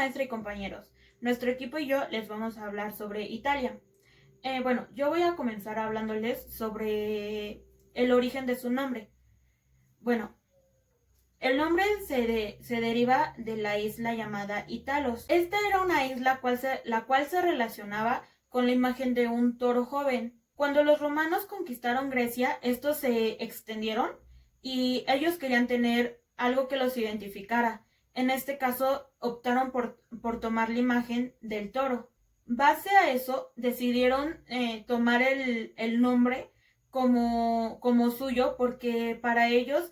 maestra y compañeros. Nuestro equipo y yo les vamos a hablar sobre Italia. Yo voy a comenzar hablándoles sobre el origen de su nombre. Bueno, el nombre se deriva de la isla llamada Italos. Esta era una isla la cual se relacionaba con la imagen de un toro joven. Cuando los romanos conquistaron Grecia, estos se extendieron y ellos querían tener algo que los identificara. En este caso, optaron por tomar la imagen del toro. Base a eso, decidieron tomar el nombre como suyo porque para ellos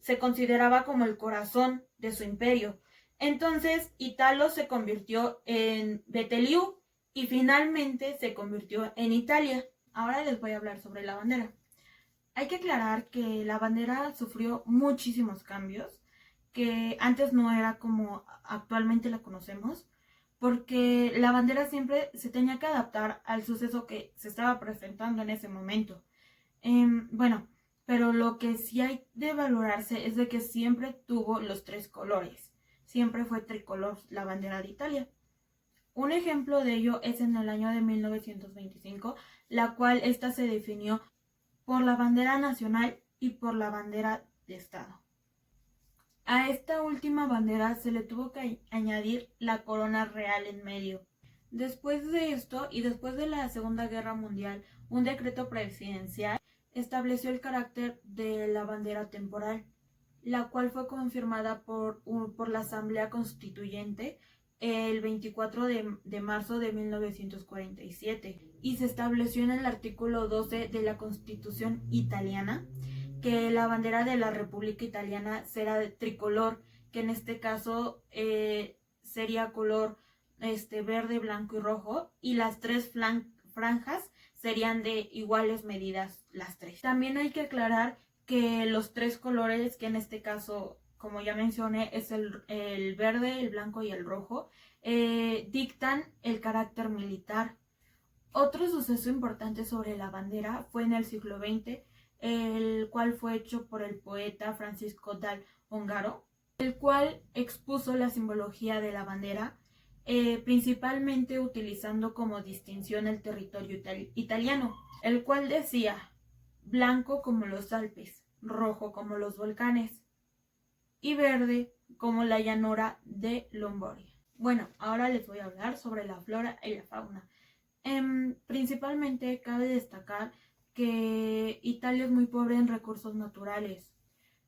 se consideraba como el corazón de su imperio. Entonces, Italo se convirtió en Beteliu y finalmente se convirtió en Italia. Ahora les voy a hablar sobre la bandera. Hay que aclarar que la bandera sufrió muchísimos cambios, que antes no era como actualmente la conocemos, porque la bandera siempre se tenía que adaptar al suceso que se estaba presentando en ese momento. Pero lo que sí hay de valorarse es de que siempre tuvo los tres colores. Siempre fue tricolor la bandera de Italia. Un ejemplo de ello es en el año de 1925, la cual esta se definió por la bandera nacional y por la bandera de Estado. A esta última bandera se le tuvo que añadir la corona real en medio. Después de esto y después de la Segunda Guerra Mundial, un decreto presidencial estableció el carácter de la bandera temporal, la cual fue confirmada por la Asamblea Constituyente el 24 de marzo de 1947 y se estableció en el artículo 12 de la Constitución italiana que la bandera de la República Italiana será de tricolor, que en este caso sería color verde, blanco y rojo, y las tres franjas serían de iguales medidas las tres. También hay que aclarar que los tres colores, que en este caso, como ya mencioné, es el verde, el blanco y el rojo, dictan el carácter militar. Otro suceso importante sobre la bandera fue en el siglo XX, el cual fue hecho por el poeta Francisco dal Ongaro, el cual expuso la simbología de la bandera, principalmente utilizando como distinción el territorio italiano, el cual decía blanco como los Alpes, rojo como los volcanes y verde como la llanura de Lombardia. Bueno, ahora les voy a hablar sobre la flora y la fauna. Principalmente cabe destacar que Italia es muy pobre en recursos naturales,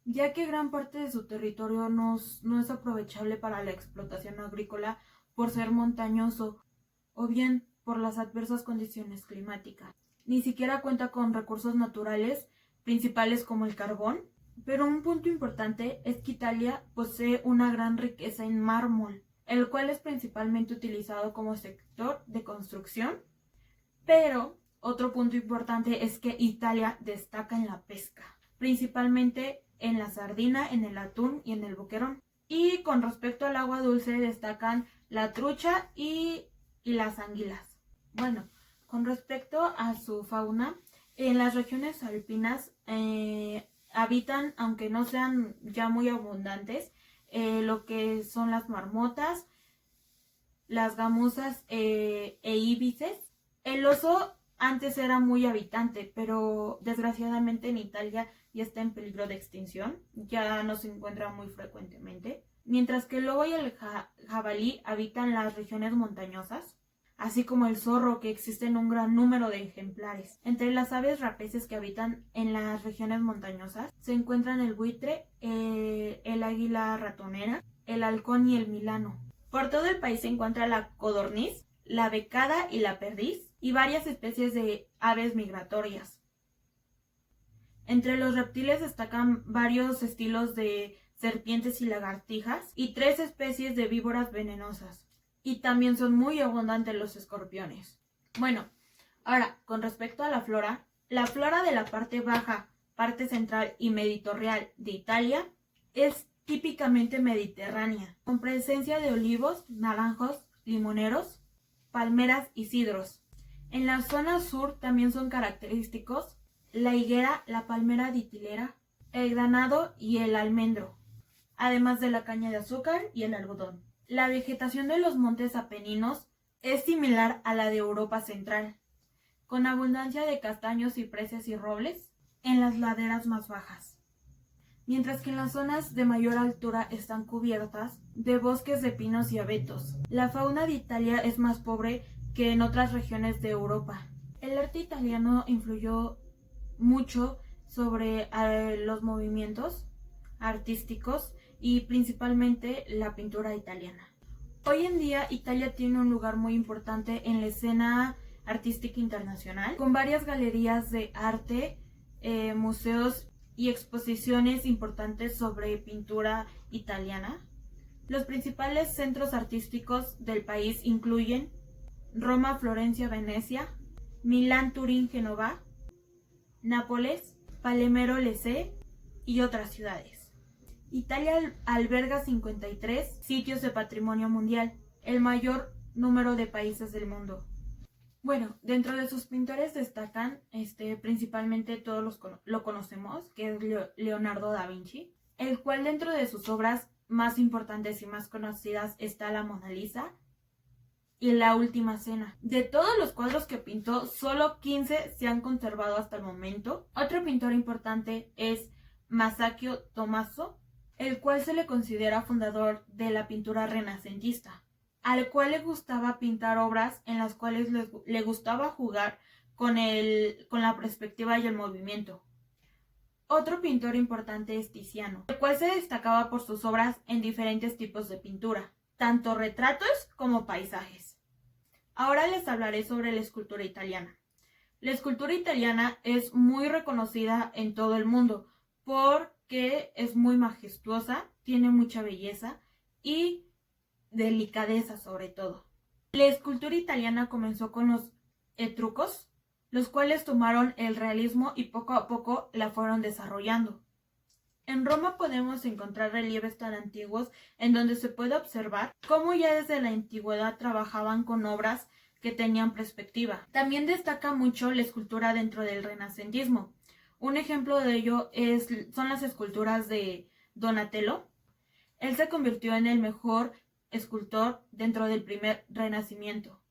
ya que gran parte de su territorio no es aprovechable para la explotación agrícola por ser montañoso o bien por las adversas condiciones climáticas. Ni siquiera cuenta con recursos naturales principales como el carbón, pero un punto importante es que Italia posee una gran riqueza en mármol, el cual es principalmente utilizado como sector de construcción, pero otro punto importante es que Italia destaca en la pesca, principalmente en la sardina, en el atún y en el boquerón. Y con respecto al agua dulce destacan la trucha y las anguilas. Bueno, con respecto a su fauna, en las regiones alpinas habitan, aunque no sean ya muy abundantes, lo que son las marmotas, las gamuzas e íbices. El oso antes era muy habitante, pero desgraciadamente en Italia ya está en peligro de extinción, ya no se encuentra muy frecuentemente. Mientras que el lobo y el jabalí habitan las regiones montañosas, así como el zorro, que existen un gran número de ejemplares. Entre las aves rapaces que habitan en las regiones montañosas se encuentran el buitre, el águila ratonera, el halcón y el milano. Por todo el país se encuentra la codorniz, la becada y la perdiz, y varias especies de aves migratorias. Entre los reptiles destacan varios estilos de serpientes y lagartijas y 3 especies de víboras venenosas. Y también son muy abundantes los escorpiones. Bueno, ahora, con respecto a la flora de la parte baja, parte central y meditorreal de Italia es típicamente mediterránea, con presencia de olivos, naranjos, limoneros, palmeras y cidros. En la zona sur también son característicos la higuera, la palmera ditilera, el granado y el almendro, además de la caña de azúcar y el algodón. La vegetación de los montes Apeninos es similar a la de Europa Central, con abundancia de castaños, cipreses y robles en las laderas más bajas, mientras que en las zonas de mayor altura están cubiertas de bosques de pinos y abetos. La fauna de Italia es más pobre que en otras regiones de Europa. El arte italiano influyó mucho sobre los movimientos artísticos y principalmente la pintura italiana. Hoy en día Italia tiene un lugar muy importante en la escena artística internacional, con varias galerías de arte, museos y exposiciones importantes sobre pintura italiana. Los principales centros artísticos del país incluyen Roma, Florencia, Venecia, Milán, Turín, Génova, Nápoles, Palermo, Lecce y otras ciudades. Italia alberga 53 sitios de patrimonio mundial, el mayor número de países del mundo. Bueno, dentro de sus pintores destacan principalmente todos lo conocemos, que es Leonardo da Vinci, el cual dentro de sus obras más importantes y más conocidas está la Mona Lisa y La Última Cena. De todos los cuadros que pintó, solo 15 se han conservado hasta el momento. Otro pintor importante es Masaccio Tommaso, el cual se le considera fundador de la pintura renacentista, al cual le gustaba pintar obras en las cuales le gustaba jugar con la perspectiva y el movimiento. Otro pintor importante es Tiziano, el cual se destacaba por sus obras en diferentes tipos de pintura, tanto retratos como paisajes. Ahora les hablaré sobre la escultura italiana. La escultura italiana es muy reconocida en todo el mundo porque es muy majestuosa, tiene mucha belleza y delicadeza sobre todo. La escultura italiana comenzó con los etruscos, los cuales tomaron el realismo y poco a poco la fueron desarrollando. En Roma podemos encontrar relieves tan antiguos en donde se puede observar cómo ya desde la antigüedad trabajaban con obras que tenían perspectiva. También destaca mucho la escultura dentro del renacentismo. Un ejemplo de ello son las esculturas de Donatello. Él se convirtió en el mejor escultor dentro del primer renacimiento.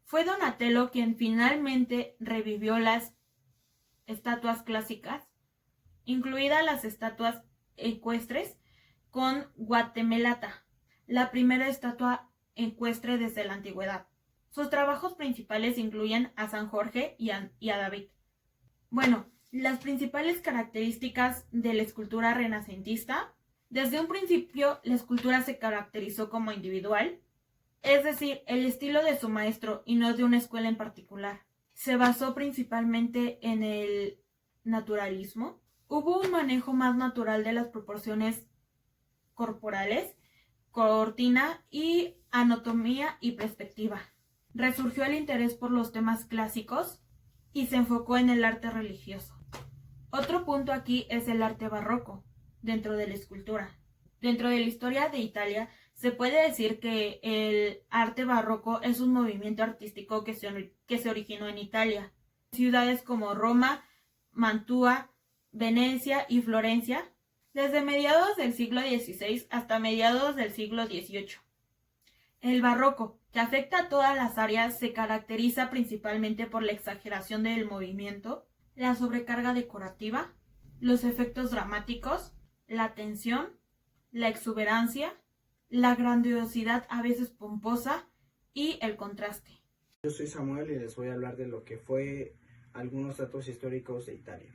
Fue Donatello quien finalmente revivió las estatuas clásicas, incluidas las estatuas ecuestres, con Guatemalata, la primera estatua ecuestre desde la antigüedad. Sus trabajos principales incluyen a San Jorge y a David. Bueno, las principales características de la escultura renacentista. Desde un principio, la escultura se caracterizó como individual, es decir, el estilo de su maestro y no de una escuela en particular. Se basó principalmente en el naturalismo. Hubo un manejo más natural de las proporciones corporales, cortina y anatomía y perspectiva. Resurgió el interés por los temas clásicos y se enfocó en el arte religioso. Otro punto aquí es el arte barroco dentro de la escultura. Dentro de la historia de Italia, se puede decir que el arte barroco es un movimiento artístico que se originó en Italia. Ciudades como Roma, Mantua, Venecia y Florencia, desde mediados del siglo XVI hasta mediados del siglo XVIII. El barroco, que afecta a todas las áreas, se caracteriza principalmente por la exageración del movimiento, la sobrecarga decorativa, los efectos dramáticos, la tensión, la exuberancia, la grandiosidad a veces pomposa y el contraste. Yo soy Samuel y les voy a hablar de lo que fue algunos datos históricos de Italia.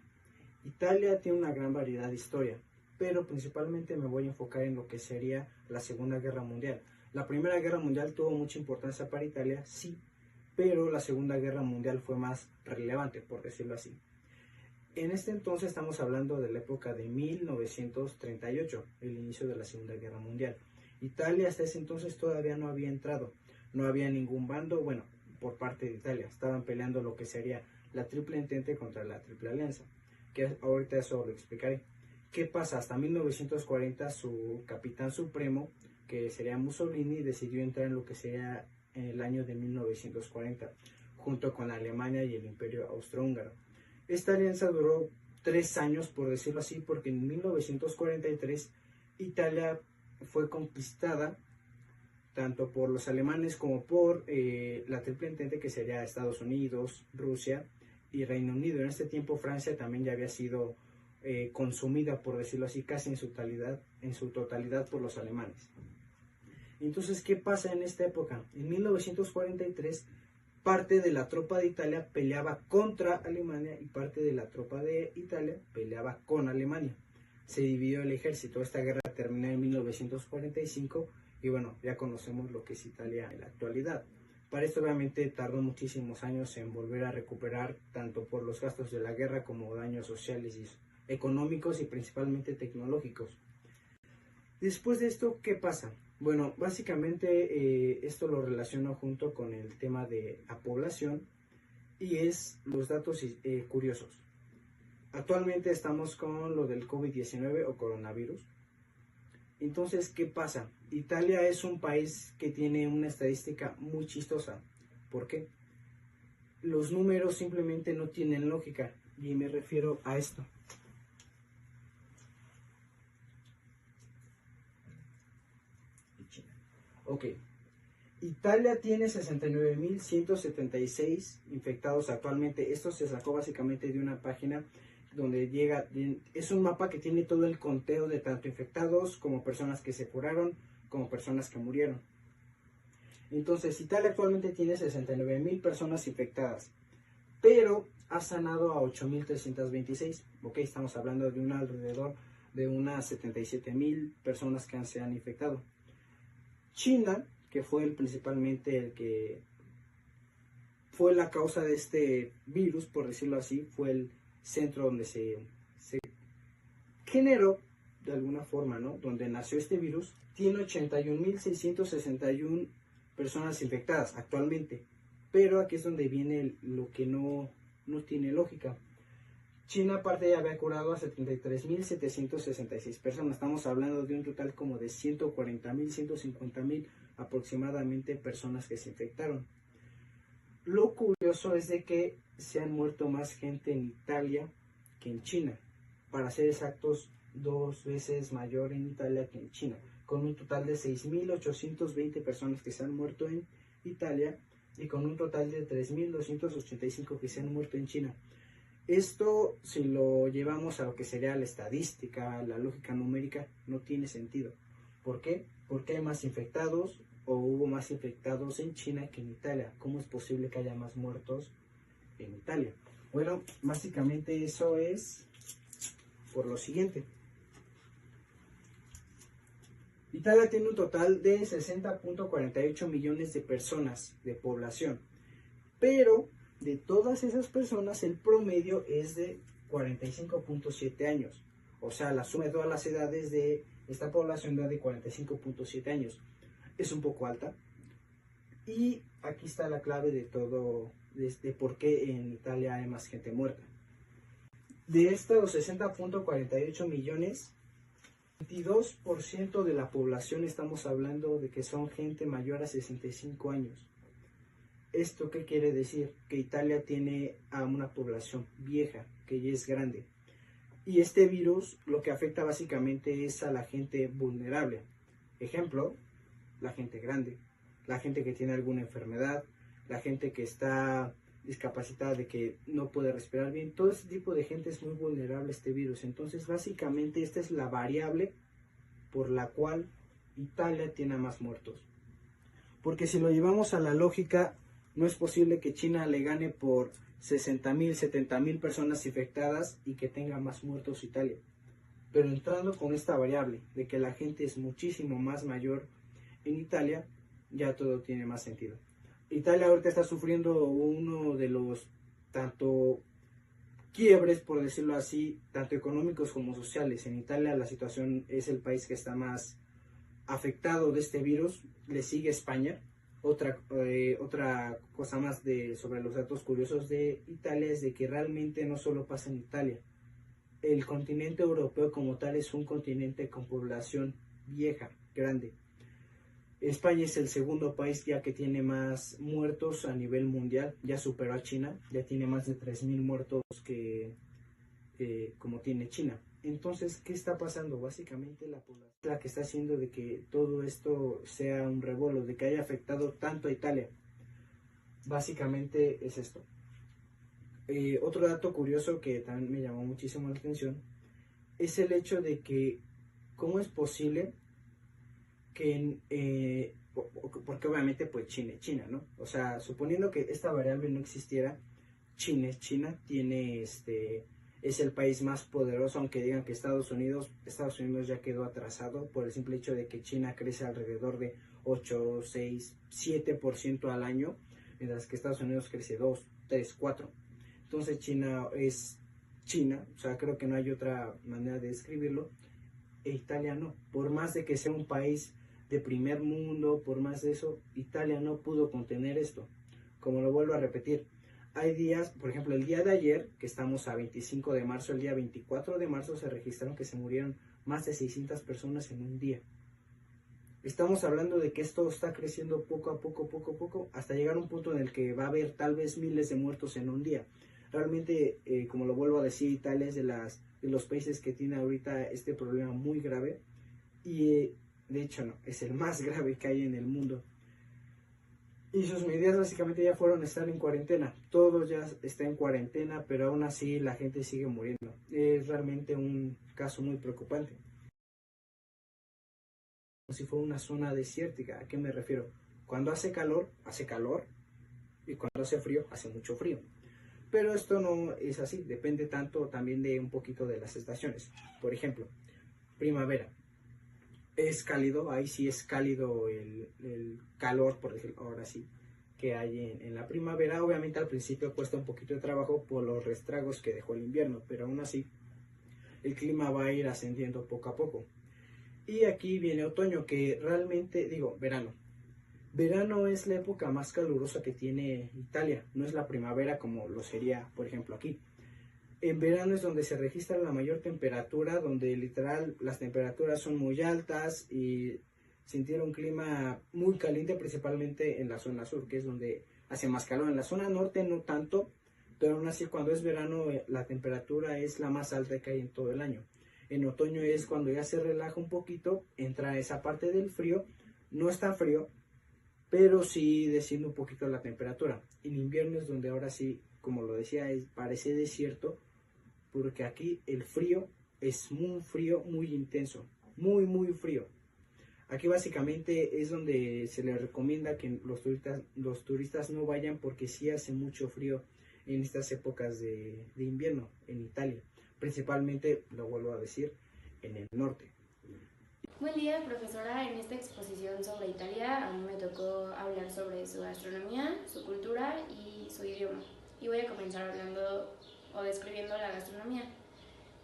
Italia tiene una gran variedad de historia, pero principalmente me voy a enfocar en lo que sería la Segunda Guerra Mundial. La Primera Guerra Mundial tuvo mucha importancia para Italia, sí, pero la Segunda Guerra Mundial fue más relevante, por decirlo así. En este entonces estamos hablando de la época de 1938, el inicio de la Segunda Guerra Mundial. Italia hasta ese entonces todavía no había entrado, no había ningún bando, bueno, por parte de Italia. Estaban peleando lo que sería la Triple Entente contra la Triple Alianza, que ahorita eso lo explicaré. ¿Qué pasa? Hasta 1940 su capitán supremo, que sería Mussolini, decidió entrar en lo que sería en el año de 1940, junto con Alemania y el Imperio Austrohúngaro. Esta alianza duró 3 años, por decirlo así, porque en 1943 Italia fue conquistada tanto por los alemanes como por la Triple Entente, que sería Estados Unidos, Rusia y Reino Unido. En este tiempo Francia también ya había sido consumida, por decirlo así, casi en su totalidad por los alemanes. Entonces, ¿qué pasa en esta época? En 1943, parte de la tropa de Italia peleaba contra Alemania y parte de la tropa de Italia peleaba con Alemania. Se dividió el ejército. Esta guerra terminó en 1945 y bueno, ya conocemos lo que es Italia en la actualidad. Para esto obviamente tardó muchísimos años en volver a recuperar, tanto por los gastos de la guerra como daños sociales y económicos y principalmente tecnológicos. Después de esto, ¿qué pasa? Bueno, básicamente esto lo relaciono junto con el tema de la población y es los datos curiosos. Actualmente estamos con lo del COVID-19 o coronavirus. Entonces, ¿qué pasa? Italia es un país que tiene una estadística muy chistosa. ¿Por qué? Los números simplemente no tienen lógica y me refiero a esto. Ok, Italia tiene 69.176 infectados actualmente. Esto se sacó básicamente de una página donde es un mapa que tiene todo el conteo de tanto infectados como personas que se curaron, como personas que murieron. Entonces, Italia actualmente tiene 69.000 personas infectadas, pero ha sanado a 8.326. Ok, estamos hablando de un alrededor de unas 77.000 personas que se han infectado. China, que fue principalmente el que fue la causa de este virus, por decirlo así, fue el centro donde se generó de alguna forma, ¿no? Donde nació este virus, tiene 81.661 personas infectadas actualmente. Pero aquí es donde viene lo que no tiene lógica. China aparte ya había curado a 73.766 personas. Estamos hablando de un total como de 140.000, 150.000 aproximadamente personas que se infectaron. Lo curioso es de que se han muerto más gente en Italia que en China. Para ser exactos, 2 veces mayor en Italia que en China, con un total de 6.820 personas que se han muerto en Italia y con un total de 3.285 que se han muerto en China. Esto, si lo llevamos a lo que sería la estadística, la lógica numérica, no tiene sentido. ¿Por qué? Porque hay más infectados o hubo más infectados en China que en Italia. ¿Cómo es posible que haya más muertos en Italia? Bueno, básicamente eso es por lo siguiente. Italia tiene un total de 60.48 millones de personas de población, pero de todas esas personas el promedio es de 45.7 años. O sea, la suma de todas las edades de esta población da de 45.7 años. Es un poco alta. Y aquí está la clave de todo, de por qué en Italia hay más gente muerta. De estos 60.48 millones, 22% de la población estamos hablando de que son gente mayor a 65 años. ¿Esto qué quiere decir? Que Italia tiene a una población vieja, que ya es grande. Y este virus lo que afecta básicamente es a la gente vulnerable. Ejemplo, la gente grande, la gente que tiene alguna enfermedad, la gente que está discapacitada, de que no puede respirar bien. Todo este tipo de gente es muy vulnerable a este virus. Entonces, básicamente, esta es la variable por la cual Italia tiene más muertos. Porque si lo llevamos a la lógica, no es posible que China le gane por 60.000, 70.000 personas infectadas y que tenga más muertos Italia. Pero entrando con esta variable de que la gente es muchísimo más mayor en Italia, ya todo tiene más sentido. Italia ahorita está sufriendo uno de los tanto quiebres, por decirlo así, tanto económicos como sociales. En Italia la situación es el país que está más afectado de este virus, le sigue España. Otra cosa más sobre los datos curiosos de Italia es de que realmente no solo pasa en Italia. El continente europeo como tal es un continente con población vieja, grande. España es el segundo país ya que tiene más muertos a nivel mundial, ya superó a China, ya tiene más de 3.000 muertos como tiene China. Entonces, ¿qué está pasando? Básicamente la población es la que está haciendo de que todo esto sea un revuelo, de que haya afectado tanto a Italia. Básicamente es esto. Otro dato curioso que también me llamó muchísimo la atención es el hecho de que cómo es posible que porque obviamente pues China, ¿no? O sea, suponiendo que esta variable no existiera, China tiene es el país más poderoso, aunque digan que Estados Unidos ya quedó atrasado por el simple hecho de que China crece alrededor de 8, 6, 7% al año, mientras que Estados Unidos crece 2, 3, 4. Entonces China es China, o sea, creo que no hay otra manera de describirlo, e Italia no. Por más de que sea un país de primer mundo, por más de eso, Italia no pudo contener esto. Como lo vuelvo a repetir, hay días, por ejemplo, el día de ayer, que estamos a 25 de marzo, el día 24 de marzo se registraron que se murieron más de 600 personas en un día. Estamos hablando de que esto está creciendo poco a poco, hasta llegar a un punto en el que va a haber tal vez miles de muertos en un día. Realmente, como lo vuelvo a decir, Italia es de los países que tiene ahorita este problema muy grave y de hecho no, es el más grave que hay en el mundo. Y sus medidas básicamente ya fueron estar en cuarentena. Todo ya está en cuarentena, pero aún así la gente sigue muriendo. Es realmente un caso muy preocupante. Como si fuera una zona desértica. ¿A qué me refiero? Cuando hace calor, y cuando hace frío, hace mucho frío. Pero esto no es así, depende tanto también de un poquito de las estaciones. Por ejemplo, primavera. Es cálido, ahí sí es cálido el calor, por decirlo ahora sí, que hay en la primavera. Obviamente al principio cuesta un poquito de trabajo por los restragos que dejó el invierno, pero aún así el clima va a ir ascendiendo poco a poco. Y aquí viene otoño, que realmente, digo, verano. Verano es la época más calurosa que tiene Italia, no es la primavera como lo sería, por ejemplo, aquí. En verano es donde se registra la mayor temperatura, donde literal las temperaturas son muy altas y sentir un clima muy caliente, principalmente en la zona sur, que es donde hace más calor. En la zona norte no tanto, pero aún así cuando es verano la temperatura es la más alta que hay en todo el año. En otoño es cuando ya se relaja un poquito, entra esa parte del frío, no es tan frío, pero sí desciende un poquito la temperatura. En invierno es donde ahora sí, como lo decía, parece desierto, porque aquí el frío es muy frío, muy intenso, muy frío. Aquí básicamente es donde se les recomienda que los turistas no vayan porque sí hace mucho frío en estas épocas de invierno en Italia, principalmente, lo vuelvo a decir, en el norte. Buen día, profesora. En esta exposición sobre Italia a mí me tocó hablar sobre su gastronomía, su cultura y su idioma. Y voy a comenzar hablando o describiendo la gastronomía.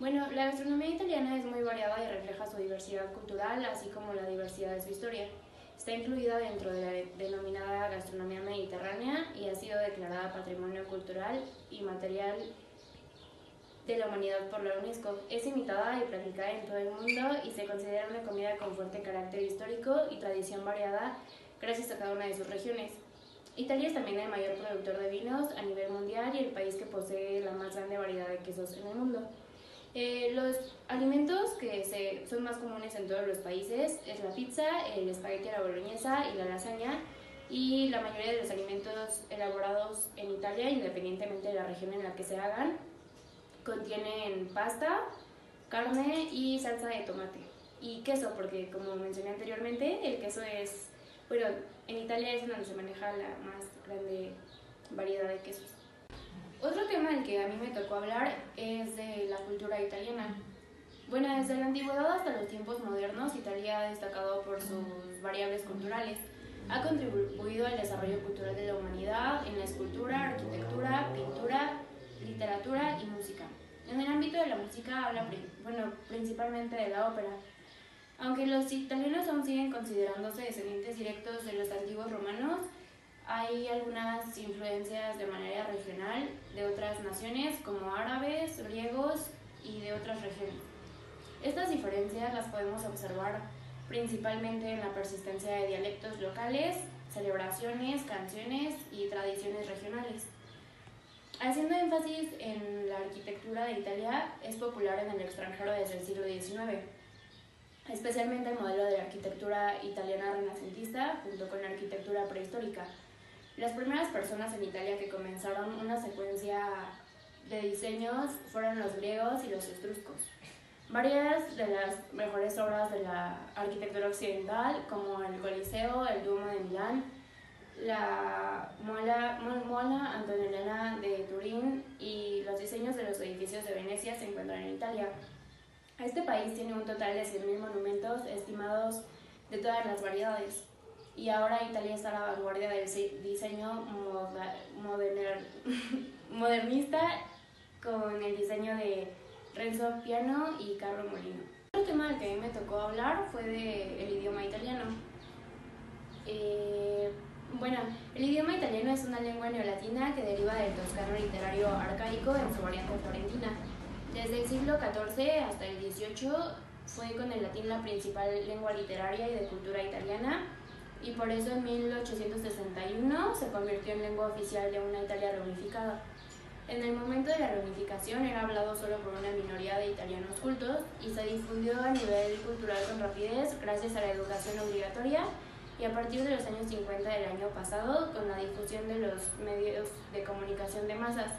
Bueno, la gastronomía italiana es muy variada y refleja su diversidad cultural, así como la diversidad de su historia. Está incluida dentro de la denominada gastronomía mediterránea y ha sido declarada Patrimonio Cultural y Material de la Humanidad por la UNESCO. Es imitada y practicada en todo el mundo y se considera una comida con fuerte carácter histórico y tradición variada gracias a cada una de sus regiones. Italia es también el mayor productor de vinos a nivel mundial y el país que posee la más grande variedad de quesos en el mundo. Los alimentos que son más comunes en todos los países es la pizza, el espagueti a la boloñesa y la lasaña, y la mayoría de los alimentos elaborados en Italia, independientemente de la región en la que se hagan, contienen pasta, carne y salsa de tomate. Y queso, porque como mencioné anteriormente, el queso es, bueno, en Italia es donde se maneja la más grande variedad de quesos. Otro tema del que a mí me tocó hablar es de la cultura italiana. Bueno, desde la antigüedad hasta los tiempos modernos, Italia ha destacado por sus variables culturales. Ha contribuido al desarrollo cultural de la humanidad en la escultura, arquitectura, pintura, literatura y música. En el ámbito de la música habla principalmente de la ópera. Aunque los italianos aún siguen considerándose descendientes directos de los antiguos romanos, hay algunas influencias de manera regional de otras naciones como árabes, griegos y de otras regiones. Estas diferencias las podemos observar principalmente en la persistencia de dialectos locales, celebraciones, canciones y tradiciones regionales. Haciendo énfasis en la arquitectura de Italia, es popular en el extranjero desde el siglo XIX, especialmente el modelo de la arquitectura italiana renacentista junto con la arquitectura prehistórica. Las primeras personas en Italia que comenzaron una secuencia de diseños fueron los griegos y los etruscos. Varias de las mejores obras de la arquitectura occidental, como el Coliseo, el Duomo de Milán, la Mola Antonelliana de Turín y los diseños de los edificios de Venecia se encuentran en Italia. Este país tiene un total de 100.000 monumentos estimados de todas las variedades. Y ahora Italia está a la vanguardia del diseño modernista con el diseño de Renzo Piano y Carlo Molino. Otro tema del que a mí me tocó hablar fue del idioma italiano. Bueno, el idioma italiano es una lengua neolatina que deriva del toscano literario arcaico en su variante florentina. Desde el siglo XIV hasta el XVIII fue con el latín la principal lengua literaria y de cultura italiana, y por eso en 1861 se convirtió en lengua oficial de una Italia reunificada. En el momento de la reunificación era hablado solo por una minoría de italianos cultos y se difundió a nivel cultural con rapidez gracias a la educación obligatoria y a partir de los años 50 del año pasado con la difusión de los medios de comunicación de masas.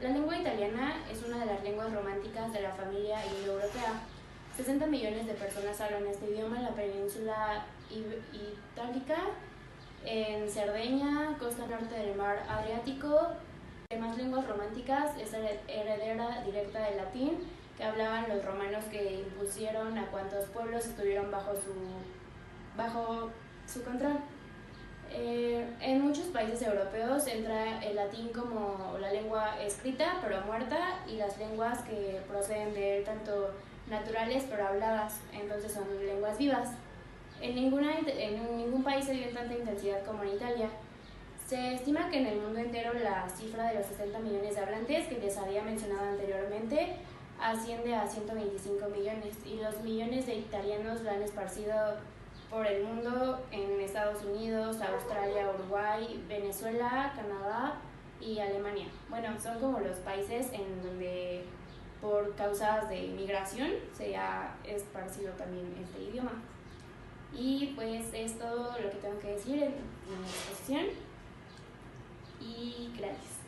La lengua italiana es una de las lenguas románticas de la familia indoeuropea. 60 millones de personas hablan este idioma en la península itálica, en Cerdeña, costa norte del mar Adriático. Además, lenguas románticas es heredera directa del latín, que hablaban los romanos que impusieron a cuantos pueblos estuvieron bajo su control. En muchos países europeos entra el latín como la lengua escrita pero muerta, y las lenguas que proceden de él tanto naturales pero habladas, entonces son lenguas vivas. En ningún país se dio en tanta intensidad como en Italia. Se estima que en el mundo entero la cifra de los 60 millones de hablantes que les había mencionado anteriormente asciende a 125 millones, y los millones de italianos la han esparcido por el mundo en Estados Unidos, Australia, Uruguay, Venezuela, Canadá y Alemania. Bueno, son como los países en donde por causas de migración se ha esparcido también este idioma. Y pues es todo lo que tengo que decir en mi exposición. Y gracias.